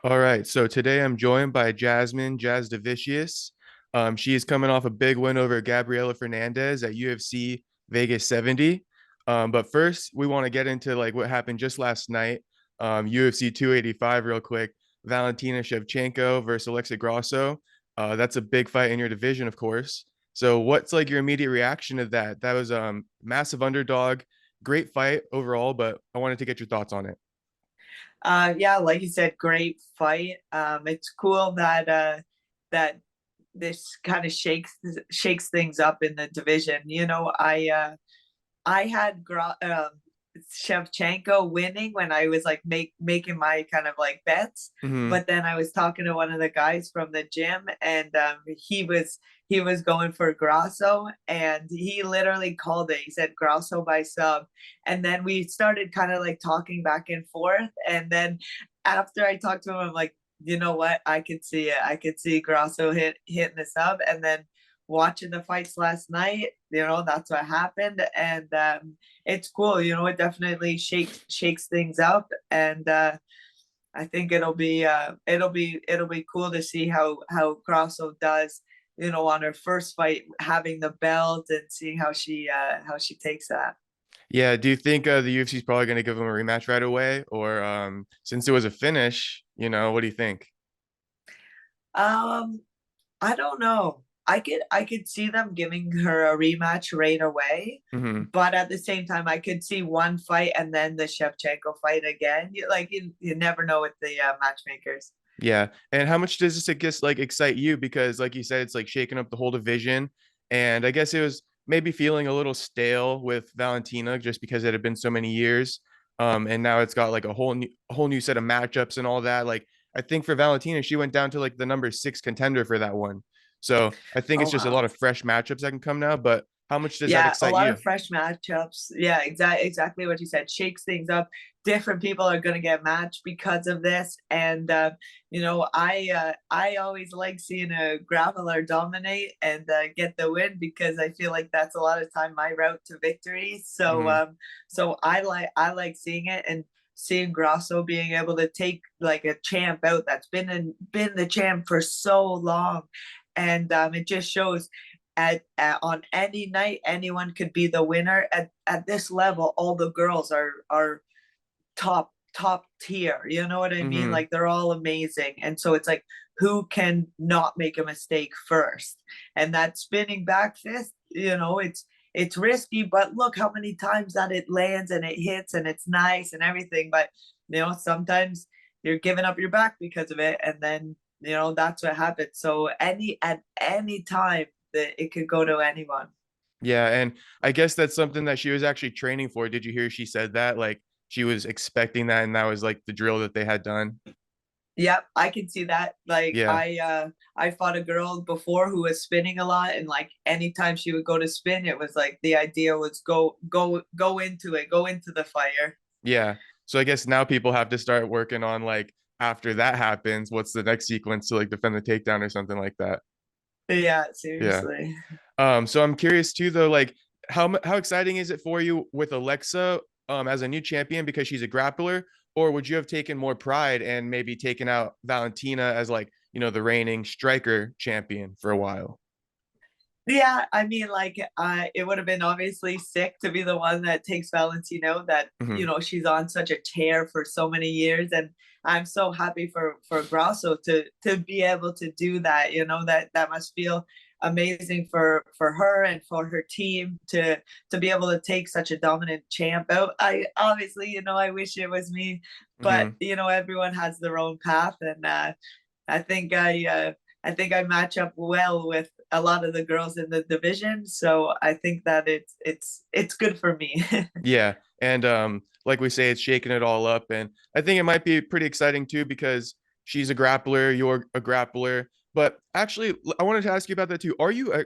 All right, so today I'm joined by Jasmine Jasudavicius. She is coming off a big win over Gabriella Fernandes at UFC Vegas 70. But first, we want to get into like what happened just last night. UFC 285, real quick. Valentina Shevchenko versus Alexa Grasso. That's a big fight in your division, of course. So, what's like your immediate reaction to that? That was massive underdog, great fight overall. But I wanted to get your thoughts on it. Yeah, like you said, great fight. It's cool that this kind of shakes things up in the division. I had Shevchenko winning when I was like making my kind of like bets, Hmm. but then I was talking to one of the guys from the gym, and he was going for Grasso, and he literally called it. He said Grasso by sub, and then we started kind of like talking back and forth, and then after I talked to him, I'm like, you know what? I could see it. I could see Grasso hitting the sub, and then watching the fights last night, that's what happened, and it's cool. It definitely shakes things up, and I think it'll be cool to see how Grasso does. On her first fight, having the belt and seeing how she takes that. Yeah, do you think the UFC is probably going to give him a rematch right away, or since it was a finish, what do you think? Um, I don't know. I could see them giving her a rematch right away, Hmm. but at the same time, I could see one fight and then the Shevchenko fight again. You never know with the matchmakers. Yeah, and how much does this, I guess, like excite you? Because, like you said, it's like shaking up the whole division, and I guess it was maybe feeling a little stale with Valentina just because it had been so many years, and now it's got like a whole new set of matchups and all that. Like I think for Valentina, she went down to like the number six contender for that one, so I think Oh it's just a lot wow. of fresh matchups that can come now. But how much does that Yeah, a excite lot you? of fresh matchups. Yeah, exactly what you said. Shakes things up. Different people are going to get matched because of this, and I always like seeing a grappler dominate and get the win because I feel like that's a lot of time my route to victory. So Hmm. I like seeing it and seeing Grasso being able to take like a champ out that's been the champ for so long, and it just shows on any night anyone could be the winner at this level. All the girls are top tier, you know what I mean? Hmm. Like they're all amazing, and so it's like who can not make a mistake first? And that spinning back fist, it's risky, but look how many times that it lands and it hits and it's nice and everything, but sometimes you're giving up your back because of it, and then that's what happens. So at any time that it could go to anyone. Yeah, and I guess that's something that she was actually training for. Did you hear she said that? Like she was expecting that and that was like the drill that they had done. Yep, I can see that. Like Yeah. I fought a girl before who was spinning a lot, and like anytime she would go to spin, it was like the idea was go into it, go into the fire. Yeah. So I guess now people have to start working on like after that happens, what's the next sequence to like defend the takedown or something like that. Yeah, Yeah. seriously. So I'm curious too though, like how exciting is it for you with Alexa as a new champion because she's a grappler, or would you have taken more pride and maybe taken out Valentina as like, the reigning striker champion for a while? Yeah, I mean, like, it would have been obviously sick to be the one that takes Valentino. That Hmm. she's on such a tear for so many years, and I'm so happy for Grasso to be able to do that. That must feel amazing for her and for her team to be able to take such a dominant champ out. I obviously, I wish it was me, but Hmm. everyone has their own path, and I think I match up well with a lot of the girls in the division, so I think that it's good for me. Yeah. And like we say, it's shaking it all up. And I think it might be pretty exciting too because she's a grappler, you're a grappler. But actually, I wanted to ask you about that too. Are you an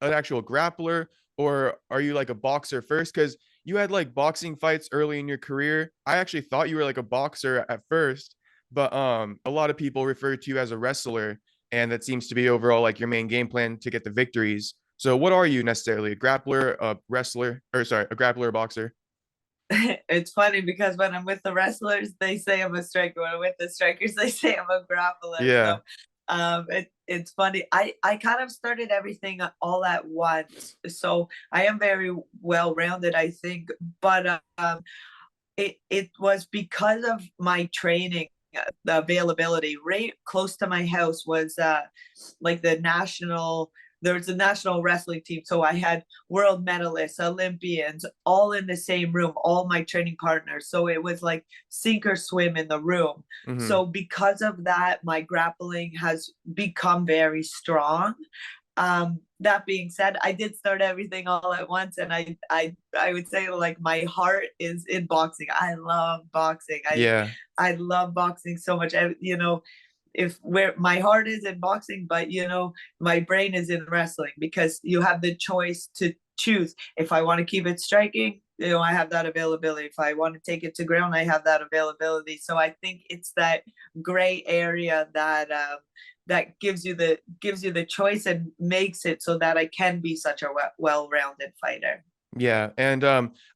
actual grappler or are you like a boxer first? Because you had like boxing fights early in your career. I actually thought you were like a boxer at first, but a lot of people refer to you as a wrestler, and that seems to be overall like your main game plan to get the victories. So what are you necessarily? A grappler, a wrestler, or sorry, a grappler, a boxer? It's funny because when I'm with the wrestlers, they say I'm a striker. When I'm with the strikers, they say I'm a grappler. So Yeah. it's funny. I kind of started everything all at once. So I am very well rounded, I think. But it was because of my training, the availability right close to my house was like there was a national wrestling team, so I had world medalists, Olympians, all in the same room, all my training partners, so it was like sink or swim in the room. Hmm. So because of that, my grappling has become very strong. That being said, I did start everything all at once, and I would say like my heart is in boxing. I love boxing. Yeah. I love boxing so much. If where my heart is in boxing, but my brain is in wrestling, because you have the choice to choose. If I want to keep it striking, I have that availability. If I want to take it to ground, I have that availability. So I think it's that gray area that gives you the choice and makes it so that I can be such a well-rounded fighter. Yeah. And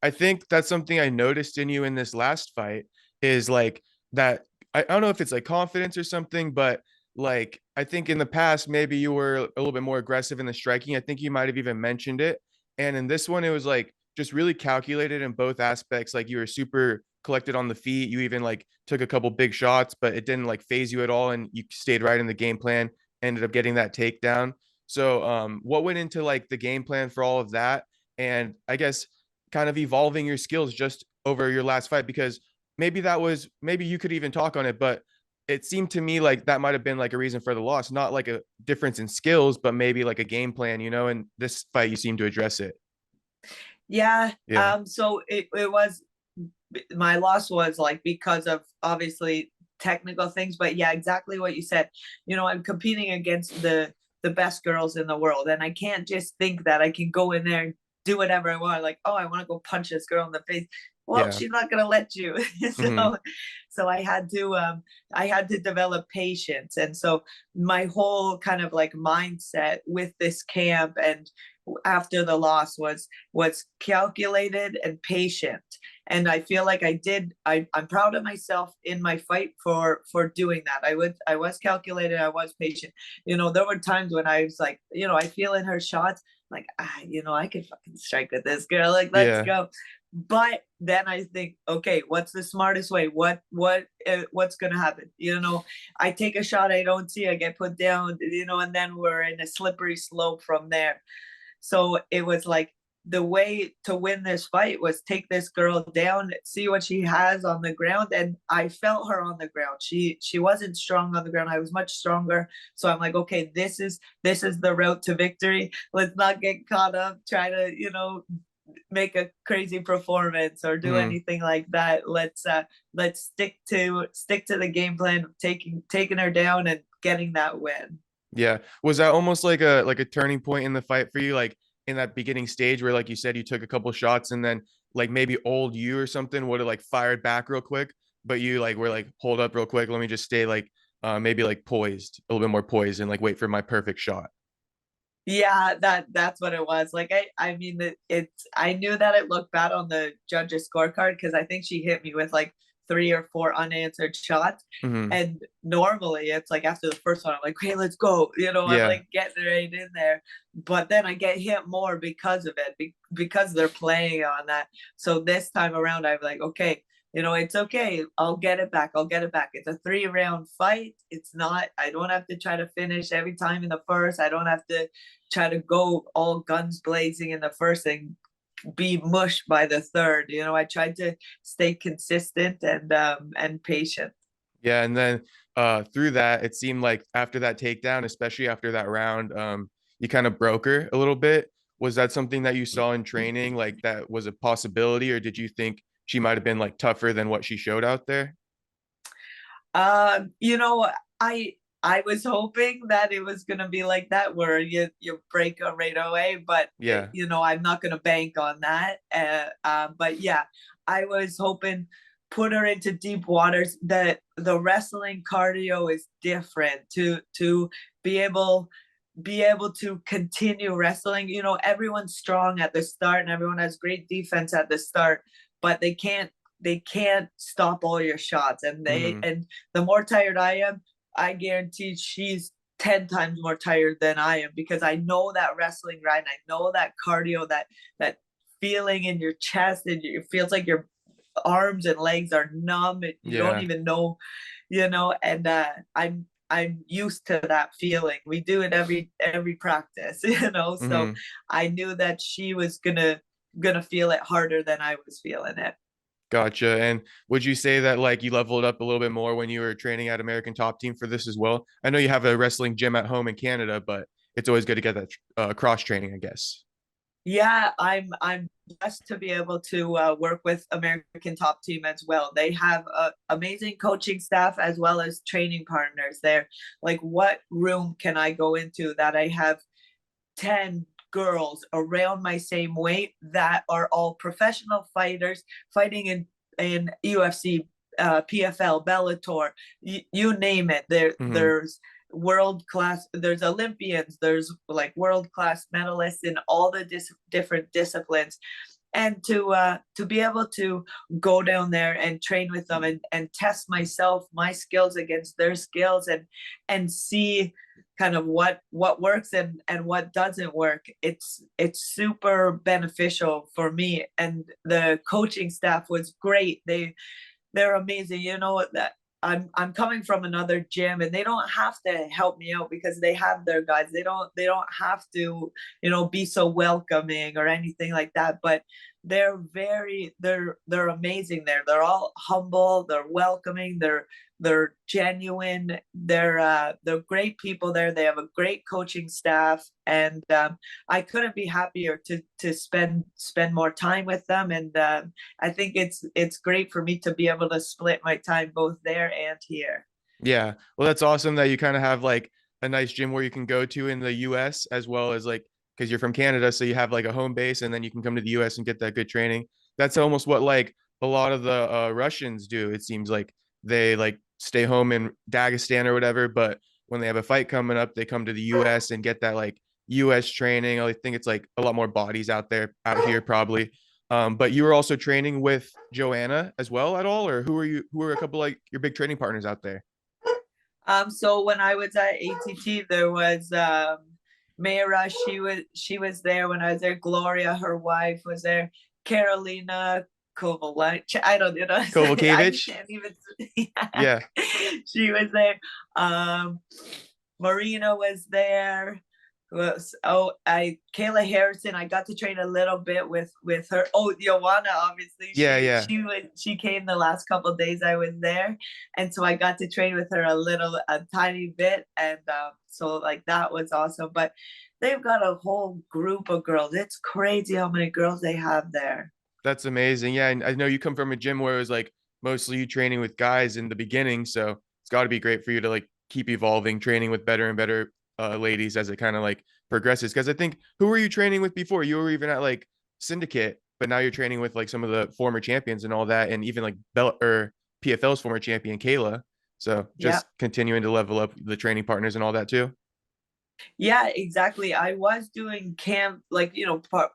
I think that's something I noticed in you in this last fight is like that. I don't know if it's like confidence or something, but like I think in the past maybe you were a little bit more aggressive in the striking. I think you might have even mentioned it. And in this one, it was like just really calculated in both aspects. Like you were super collected on the feet. You even like took a couple big shots, but it didn't like phase you at all. And you stayed right in the game plan, ended up getting that takedown. So what went into like the game plan for all of that? And I guess kind of evolving your skills just over your last fight, because maybe you could even talk on it, but it seemed to me like that might have been like a reason for the loss, not like a difference in skills, but maybe like a game plan, and this fight you seem to address it. Yeah. Yeah. So it was, my loss was like because of obviously technical things, but yeah, exactly what you said. I'm competing against the best girls in the world, and I can't just think that I can go in there and do whatever I want. Like, oh, I want to go punch this girl in the face. Well, Yeah. she's not gonna let you. Hmm. So I had to develop patience, and so my whole kind of like mindset with this camp and after the loss was calculated and patient. And I feel like I'm proud of myself in my fight for doing that. I was calculated, I was patient. There were times when I was like, I feel in her shots like, I could fucking strike with this girl, like, let's Yeah. go. But then I think, okay, what's the smartest way? What's gonna happen? I take a shot, I don't see, I get put down, and then we're in a slippery slope from there. So it was like the way to win this fight was take this girl down, see what she has on the ground. And I felt her on the ground. She wasn't strong on the ground. I was much stronger. So I'm like, okay, this is the route to victory. Let's not get caught up trying to, make a crazy performance or do Hmm. anything like that. Let's stick to the game plan of taking her down and getting that win. Yeah. Was that almost like a turning point in the fight for you? Like in that beginning stage where, like you said, you took a couple shots and then like maybe old you or something would have like fired back real quick, but you like were like, hold up real quick. Let me just stay like maybe like poised, a little bit more poised and like wait for my perfect shot. Yeah, that's what it was. Like I mean I knew that it looked bad on the judge's scorecard because I think she hit me with like 3 or 4 unanswered shots. Hmm. And normally it's like after the first one, I'm like, hey, let's go. I'm Yeah. like getting right in there. But then I get hit more because of it, because they're playing on that. So this time around, I'm like, okay, it's okay. I'll get it back. I'll get it back. It's a 3-round fight. It's not, I don't have to try to finish every time in the first. I don't have to try to go all guns blazing in the first and be mushed by the third. I tried to stay consistent and patient. Yeah. And then through that, it seemed like after that takedown, especially after that round, you kind of broke her a little bit. Was that something that you saw in training? Like that was a possibility, or did you think she might have been like tougher than what she showed out there? Um, you know, I I was hoping that it was gonna be like that, where you break her right away, but Yeah. I'm not gonna bank on that. But yeah, I was hoping put her into deep waters. That the wrestling cardio is different to be able be able to continue wrestling. Everyone's strong at the start and everyone has great defense at the start. but they can't stop all your shots. And Hmm. the more tired I am, I guarantee she's 10 times more tired than I am, because I know that wrestling grind. I know that cardio, that feeling in your chest, and it feels like your arms and legs are numb. You don't Yeah. even know, and I'm used to that feeling. We do it every practice, so Hmm. I knew that she was gonna feel it harder than I was feeling it. Gotcha. And would you say that like you leveled up a little bit more when you were training at American Top Team for this as well? I know you have a wrestling gym at home in Canada, but it's always good to get that cross training, I guess. Yeah, I'm blessed to be able to work with American Top Team as well. They have a amazing coaching staff as well as training partners there. Like, what room can I go into that I have 10 girls around my same weight that are all professional fighters fighting in UFC, PFL, Bellator, you name it. Hmm. There's world class, there's Olympians, there's like world class medalists in all the different disciplines. And to be able to go down there and train with them, and test my skills against their skills, and see kind of what works and what doesn't work, it's super beneficial for me. And the coaching staff was great. They're amazing. That I'm coming from another gym, and they don't have to help me out because they have their guys. They don't have to, be so welcoming or anything like that. But they're amazing there. They're all humble, they're welcoming, they're genuine, they're great people there. They have a great coaching staff, and I couldn't be happier to spend more time with them. And I think it's great for me to be able to split my time both there and here. Yeah. Well, that's awesome that you kind of have like a nice gym where you can go to in the US as well as like because you're from Canada, so you have like a home base and then you can come to the US and get that good training. That's almost what like a lot of the Russians do. It seems like they like stay home in Dagestan or whatever, but when they have a fight coming up, they come to the US and get that like US training. I think it's like a lot more bodies out here probably. But you were also training with Joanna as well at all, or who are a couple like your big training partners out there? So when I was at ATT, there was Mayra. She was there when I was there. Gloria, her wife, was there. Carolina Kovalench. I don't know. I Kovalkiewicz. can't even. Yeah. Yeah. She was there. Um, Marina was there. I Kayla Harrison. I got to train a little bit with her. Oh, Joanna, obviously. Yeah, She yeah. she was she came the last couple of days I was there, and so I got to train with her a tiny bit, and so like that was awesome. But they've got a whole group of girls. It's crazy how many girls they have there. That's amazing. Yeah, and I know you come from a gym where it was like mostly you training with guys in the beginning, so it's got to be great for you to like keep evolving, training with better and better ladies as it kind of like progresses. Because I think who were you training with before? You were even at like Syndicate, but now you're training with like some of the former champions and all that, and even like Bell or PFL's former champion Kayla. So Yeah. just continuing to level up the training partners and all that too. Yeah, exactly. I was doing camp, like,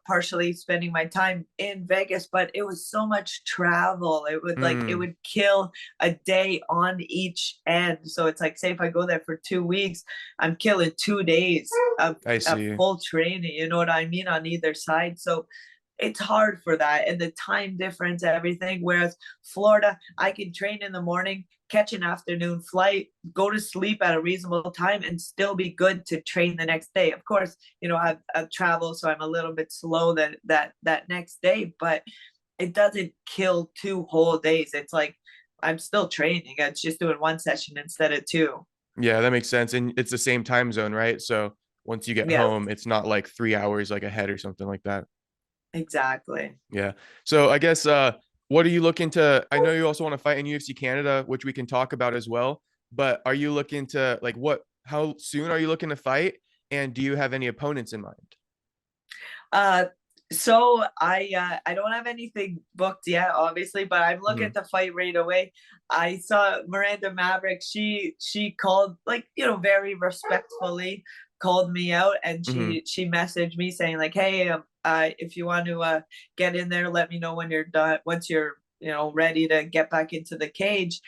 partially spending my time in Vegas, but it was so much travel. It Mm, would kill a day on each end. So it's like, say if I go there for 2 weeks, I'm killing 2 days I of see. full training, you know what I mean, on either side. So it's hard for that, and the time difference, everything. Whereas Florida, I can train in the morning, catch an afternoon flight, go to sleep at a reasonable time, and still be good to train the next day. Of course, I've traveled, so I'm a little bit slow that next day, but it doesn't kill 2 whole days. It's like I'm still training. It's just doing one session instead of two. Yeah, that makes sense. And it's the same time zone, right? So once you get Yeah, home, it's not like 3 hours like ahead or something like that. exactly. Yeah. So I guess what are you looking to? I know you also want to fight in UFC Canada, which we can talk about as well. But are you looking to like how soon are you looking to fight? And do you have any opponents in mind? Uh, so I don't have anything booked yet, obviously, but I'm looking Hmm. to fight right away. I saw Miranda Maverick. She called, like, very respectfully called me out, and Hmm. she messaged me saying like, hey, if you want to get in there, let me know when you're done, once you're, ready to get back into the cage.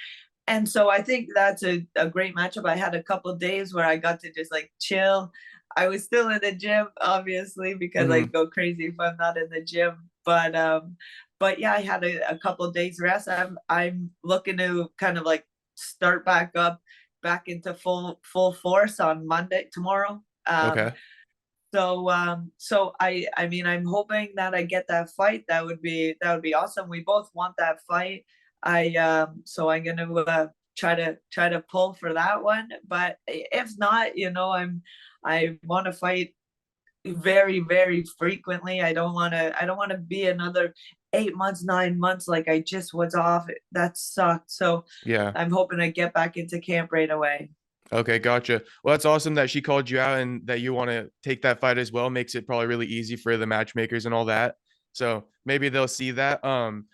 And so I think that's a great matchup. I had a couple of days where I got to just like chill. I was still in the gym, obviously, because I Hmm. go crazy if I'm not in the gym. But yeah, I had a couple of days rest. I'm looking to kind of like start back up, back into full force on Monday tomorrow. Okay. So I mean, I'm hoping that I get that fight. That would be awesome. We both want that fight. So I'm gonna try to pull for that one. But if not, I want to fight very, very frequently. I don't want to be another 8 months, 9 months like I just was off. That sucked. So Yeah. I'm hoping to get back into camp right away. Okay, gotcha. Well, that's awesome that she called you out and that you want to take that fight as well. Makes it probably really easy for the matchmakers and all that. So maybe they'll see that. And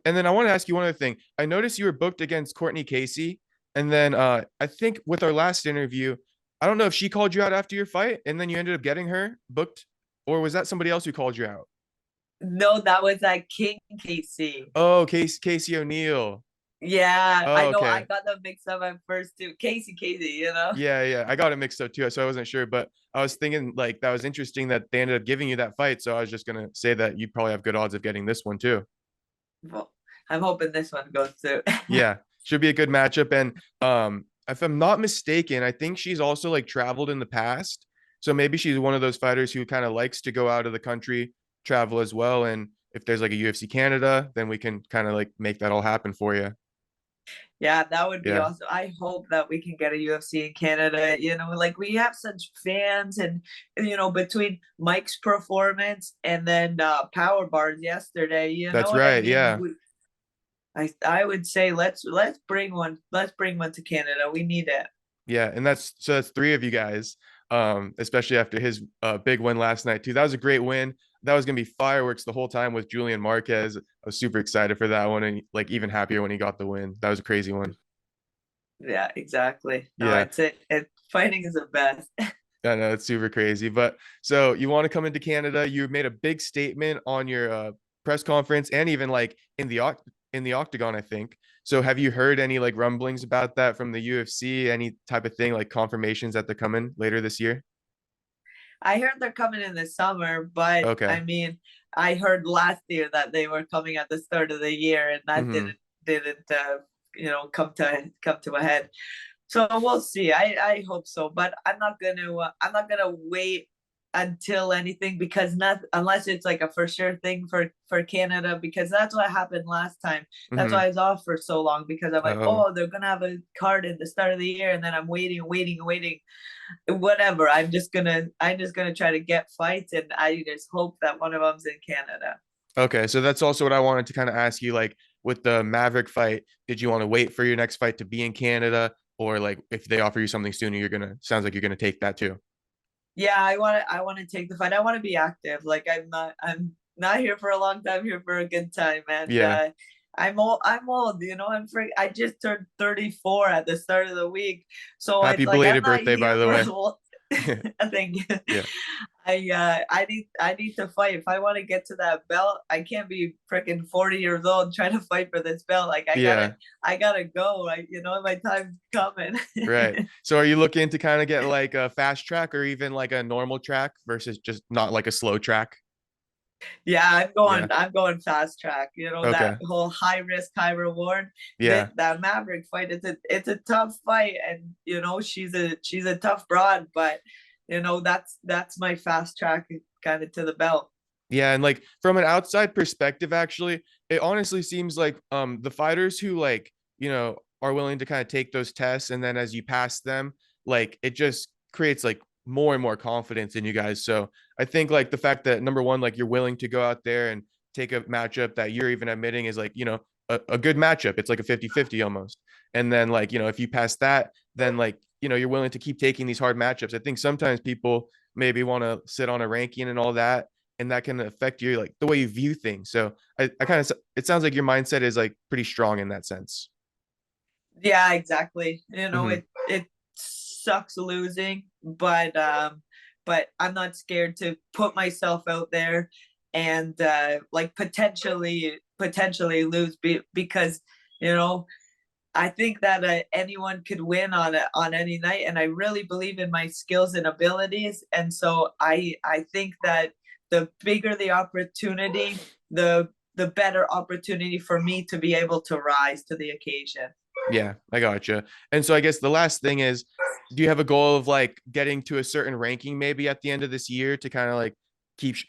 then I want to ask you one other thing. I noticed you were booked against Courtney Casey, and then I think with our last interview, I don't know if she called you out after your fight, and then you ended up getting her booked, or was that somebody else who called you out? No, that was that King Casey. Oh, Casey O'Neill. Yeah, I Oh, know. I okay. got them mixed up at first too. Casey. Yeah, yeah. I got it mixed up too, so I wasn't sure. But I was thinking like that was interesting that they ended up giving you that fight. So I was just gonna say that you probably have good odds of getting this one too. Well, I'm hoping this one goes through. Yeah, should be a good matchup. And if I'm not mistaken, I think she's also like traveled in the past. So maybe she's one of those fighters who kind of likes to go out of the country, travel as well. And if there's like a UFC Canada, then we can kind of like make that all happen for you. Yeah, that would be Yeah, awesome. I hope that we can get a UFC in Canada. Like we have such fans, and between Mike's performance and then Power Bars yesterday, that's I right. mean, Yeah. I would say let's bring one. Let's bring one to Canada. We need it. Yeah, and that's three of you guys. Especially after his big win last night too. That was a great win. That was gonna be fireworks the whole time with Julian Marquez. I was super excited for that one, and like even happier when he got the win. That was a crazy one. Yeah, exactly. No, Yeah, fighting is the best. I know it's super crazy. But so you want to come into Canada? You made a big statement on your press conference and even like in the octagon, I think. So have you heard any like rumblings about that from the UFC? Any type of thing like confirmations that they're coming later this year? I heard they're coming in the summer, but I Okay. mean, I heard last year that they were coming at the start of the year, and that Mm-hmm. didn't come to a head. So we'll see. I hope so, but I'm not gonna wait until anything, because not unless it's like a for sure thing for Canada, because that's what happened last time. That's Mm-hmm. why I was off for so long, because I'm like, Oh, oh, they're gonna have a card at the start of the year, and then I'm waiting and waiting and waiting. Whatever. I'm just gonna try to get fights, and I just hope that one of them's in Canada. okay. So that's also what I wanted to kind of ask you. Like with the Maverick fight, did you want to wait for your next fight to be in Canada, or like if they offer you something sooner, sounds like you're gonna take that too. Yeah, I want to take the fight. I want to be active. Like I'm not here for a long time, here for a good time. And Yeah. I'm old. I just turned 34 at the start of the week. So Happy it's like I'm belated not birthday, by here the for way. a long. I think Yeah. I need to fight. If I want to get to that belt, I can't be freaking 40 years old trying to fight for this belt. Like I gotta Yeah. I gotta go. Like, my time's coming. Right. So are you looking to kind of get like a fast track or even like a normal track versus just not like a slow track? Yeah, I'm Yeah. going I'm going fast track. That Okay. whole high risk, high reward. Yeah. That Maverick fight, it's a tough fight, and she's a tough broad, but that's my fast track kind of to the belt. Yeah, and like from an outside perspective, actually, it honestly seems like the fighters who like, are willing to kind of take those tests and then as you pass them, like it just creates like more and more confidence in you guys. So I think like the fact that number one, like you're willing to go out there and take a matchup that you're even admitting is like, a good matchup. It's like a 50-50 almost. And then like, if you pass that, then like, you're willing to keep taking these hard matchups. I think sometimes people maybe want to sit on a ranking and all that and that can affect your like the way you view things. So I kind of it sounds like your mindset is like pretty strong in that sense. Yeah, exactly. Hmm. It sucks losing, but I'm not scared to put myself out there and like potentially lose because you know I think that anyone could win on any night, and I really believe in my skills and abilities. And so I think that the bigger the opportunity, the better opportunity for me to be able to rise to the occasion. Yeah, I gotcha. And so I guess the last thing is, do you have a goal of like getting to a certain ranking maybe at the end of this year to kind of like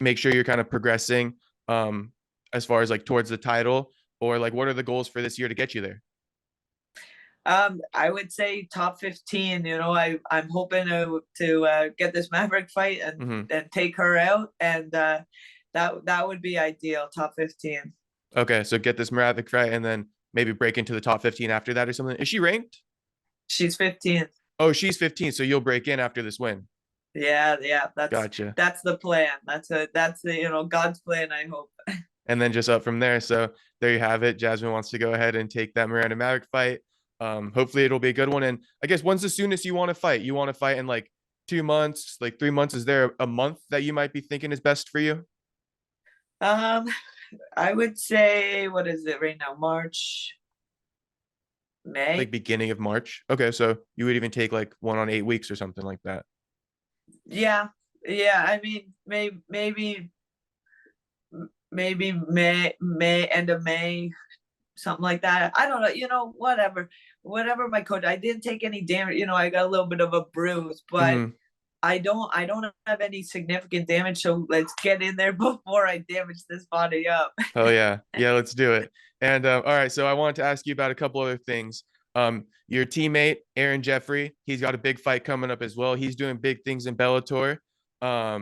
make sure you're kind of progressing um as far as like towards the title, or like what are the goals for this year to get you there? I would say top 15. I'm hoping to get this Maverick fight and Hmm. take her out, and that would be ideal. Top 15. Okay, so get this Maverick fight and then maybe break into the top 15 after that or something. Is she ranked? She's 15th. Oh, she's 15, so you'll break in after this win. Yeah. Gotcha. That's the plan. That's the God's plan. I hope. And then just up from there. So there you have it. Jasmine wants to go ahead and take that Miranda Maverick fight. Hopefully it'll be a good one. And I guess when's the soonest you want to fight? You want to fight in like 2 months, like 3 months? Is there a month that you might be thinking is best for you? Um, I would say, what is it right now? March, Like May. beginning of March. Okay, so you would even take like one on 8 weeks or something like that. Yeah. I mean, maybe May end of May, something like that. I don't know. Whatever my coach. I didn't take any damage. I got a little bit of a bruise, but Hmm. I don't have any significant damage. So let's get in there before I damage this body up. Oh yeah, yeah. Let's do it. And all right, so I wanted to ask you about a couple other things. Your teammate Aaron Jeffery, he's got a big fight coming up as well. He's doing big things in Bellator.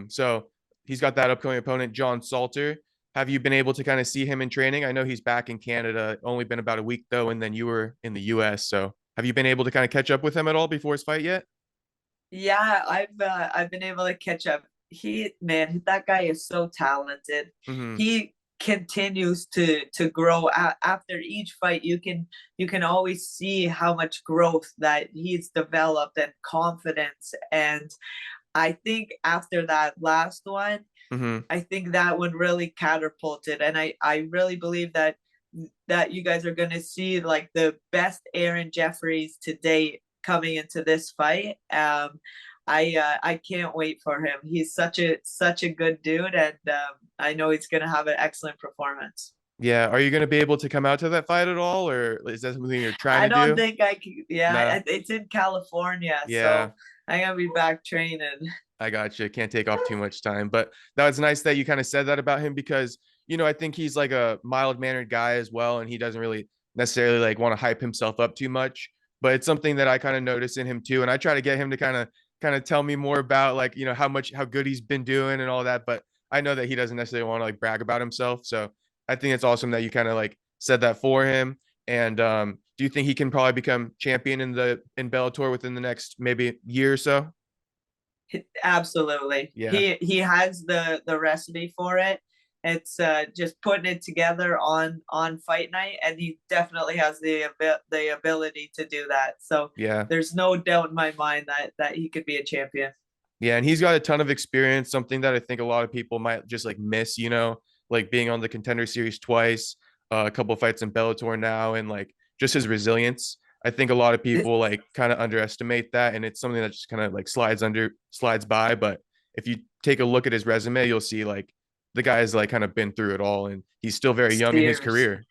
So he's got that upcoming opponent, John Salter. Have you been able to kind of see him in training? I know he's back in Canada. Only been about a week though, and then you were in the US. So have you been able to kind of catch up with him at all before his fight yet? Yeah, I've been able to catch up. Man, that guy is so talented. Hmm. He continues to grow after each fight. You can always see how much growth that he's developed and confidence. And I think after that last one, Hmm. I think that one really catapulted. And I really believe that you guys are going to see like the best Aaron Jeffries to date coming into this fight. I can't wait for him. He's such a good dude, and I know he's going to have an excellent performance. Yeah. Are you going to be able to come out to that fight at all, or is that something you're trying I to don't do? think I can. No. Yeah, it's in California, Yeah. so I'm gonna be back training. I got you. Can't take off too much time. But that was nice that you kind of said that about him because, I think he's like a mild mannered guy as well. And he doesn't really necessarily like want to hype himself up too much. But it's something that I kind of notice in him too. And I try to get him to kind of tell me more about like, how good he's been doing and all that. But I know that he doesn't necessarily want to like brag about himself. So I think it's awesome that you kind of like said that for him. And do you think he can probably become champion in Bellator within the next maybe year or so? Absolutely. Yeah. He has the recipe for it. It's just putting it together on fight night, and he definitely has the ability to do that. So Yeah. there's no doubt in my mind that he could be a champion. Yeah, and he's got a ton of experience, something that I think a lot of people might just like miss, like being on the contender series twice, a couple fights in Bellator now, and like just his resilience. I think a lot of people like kind of underestimate that, and it's something that just kind of like slides by. But if you take a look at his resume, you'll see like the guy's like kind of been through it all, and he's still very young in his Seriously. career.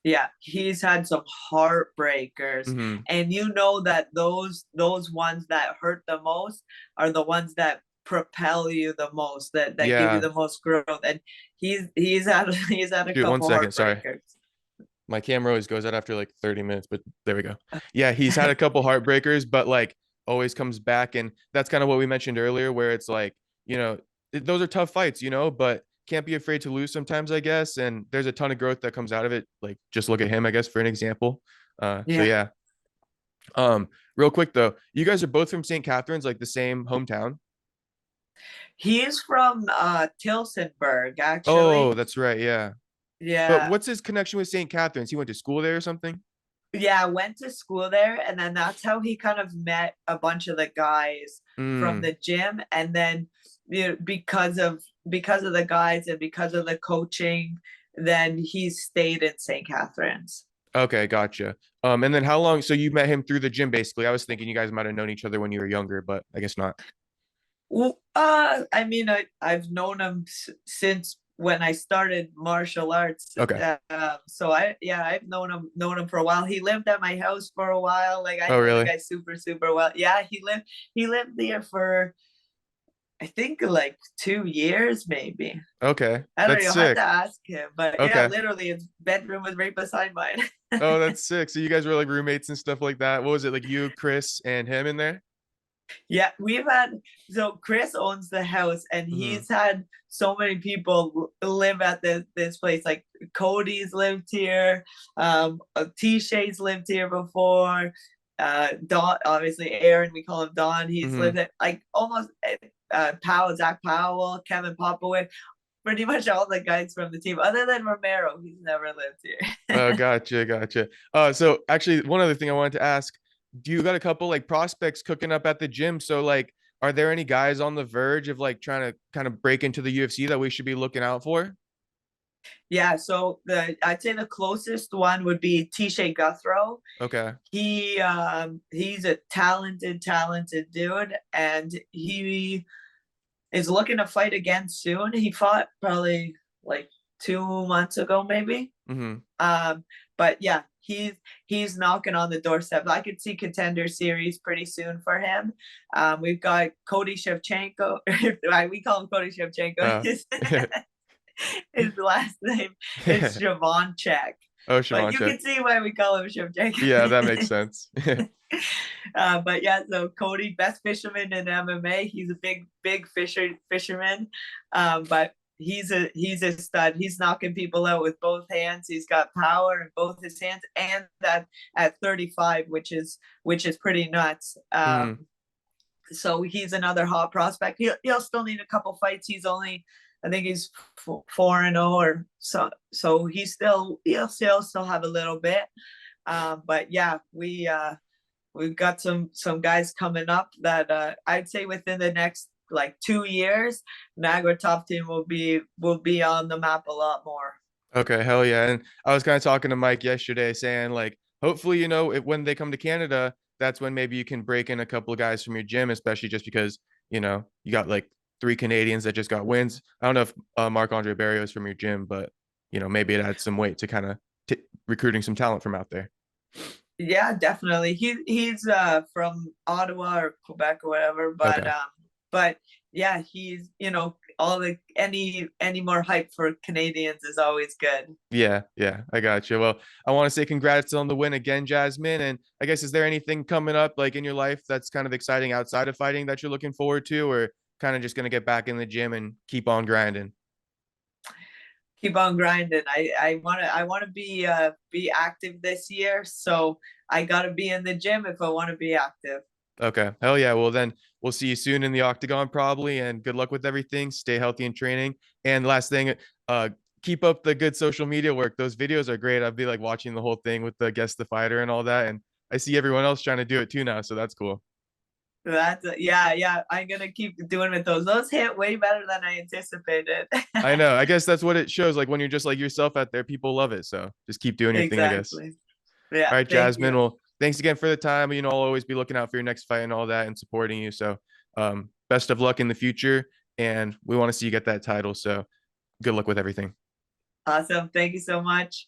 Yeah, he's had some heartbreakers, Hmm. and you know that those ones that hurt the most are the ones that propel you the most, that give you Yeah. the most growth. And he's had a Shoot, one couple second. Sorry. heartbreakers. My camera always goes out after like 30 minutes, but there we go. Yeah, he's had a couple heartbreakers, but like always comes back. And that's kind of what we mentioned earlier, where it's like, those are tough fights, but can't be afraid to lose sometimes, I guess. And there's a ton of growth that comes out of it. Like just look at him, I guess, for an example. So Yeah, yeah. Real quick though, you guys are both from St. Catharines, like the same hometown. he's from Tilsonburg, Oh, actually. that's right. Yeah. But Yeah, what's his connection with St. Catharines? He went to school there or something? yeah, went to school there, and then that's how he kind of met a bunch of the guys from Mm, the gym. And then because of the guys and because of the coaching, then he stayed in St. Catharines. Okay, gotcha. And then how long? So you met him through the gym, basically. I was thinking you guys might have known each other when you were younger, but I guess not. Well, I mean, I've known him since when I started martial arts. Okay. So I've known him for a while. He lived at my house for a while. Like I Oh, know the really? guy super super well. Yeah, he lived there for I think like 2 years maybe. Okay, I don't know. that's You'll have sick. to ask him, but yeah, Okay. literally his bedroom was right beside mine. Oh, that's sick. So you guys were like roommates and stuff like that. What was it like you, Chris, and him in there? Yeah, so Chris owns the house and Hmm. he's had so many people live at this place. Like Cody's lived here, T-Shay's lived here before. Don, obviously Aaron, we call him Don. He's Hmm. lived at like almost Zach Powell, Kevin Popowich, pretty much all the guys from the team, other than Romero, he's never lived Oh, here. gotcha, gotcha. So actually, one other thing I wanted to ask, do you got a couple like prospects cooking up at the gym? So like, are there any guys on the verge of like trying to kind of break into the UFC that we should be looking out for? Yeah, so I'd say the closest one would be T-Shay Guthrow. Okay. He's a talented dude, and he is looking to fight again soon. He fought probably like 2 months ago, maybe. Hmm. But yeah, he's knocking on the doorstep. I could see contender series pretty soon for him. We've got Cody Shevchenko. We call him Cody Shevchenko. Uh, His last name is Shevchenko, oh, but you Shamanchuk. can see why we call him Yeah, that Shevchenko. makes sense. But yeah, so Cody, best fisherman in MMA. He's a big fisherman. But he's a stud. He's knocking people out with both hands. He's got power in both his hands, and that at 35, which is pretty nuts. Hmm. So he's another hot prospect. He'll still need a couple fights. I think he's 4-0 or so. So he'll still have a little bit. But yeah, we've got some guys coming up that I'd say within the next like 2 years, Niagara top team will be on the map a lot more. Okay, hell yeah. And I was kind of talking to Mike yesterday saying like hopefully, when they come to Canada, that's when maybe you can break in a couple of guys from your gym, especially just because, you got like three Canadians that just got wins. I don't know if Marc-Andre Barrio is from your gym, but maybe it adds some weight to kind of recruiting some talent from out there. Yeah, definitely. He's from Ottawa or Quebec or whatever, but Okay. but yeah, he's all the any more hype for Canadians is always good. Yeah, yeah, I got you. Well, I want to say congrats on the win again, Jasmine. And I guess, is there anything coming up like in your life that's kind of exciting outside of fighting that you're looking forward to, or kind of just going to get back in the gym and keep on grinding? Keep on grinding. I want to be active this year, so I got to be in the gym if I want to be active. Okay. Hell yeah. Well, then we'll see you soon in the octagon probably. And good luck with everything. Stay healthy and training. And last thing, uh, keep up the good social media work. Those videos are great. I'd be like watching the whole thing with the guest the fighter and all that. And I see everyone else trying to do it too now. So that's cool. Yeah. I'm gonna keep doing with those. Those hit way better than I anticipated. I know. I guess that's what it shows. Like when you're just like yourself out there, people love it. So just keep doing your thing, I guess. Exactly. Yeah. All right, Thank Jasmine. you. Well, thanks again for the time. I'll always be looking out for your next fight and all that and supporting you. So best of luck in the future. And we want to see you get that title. So good luck with everything. Awesome. Thank you so much.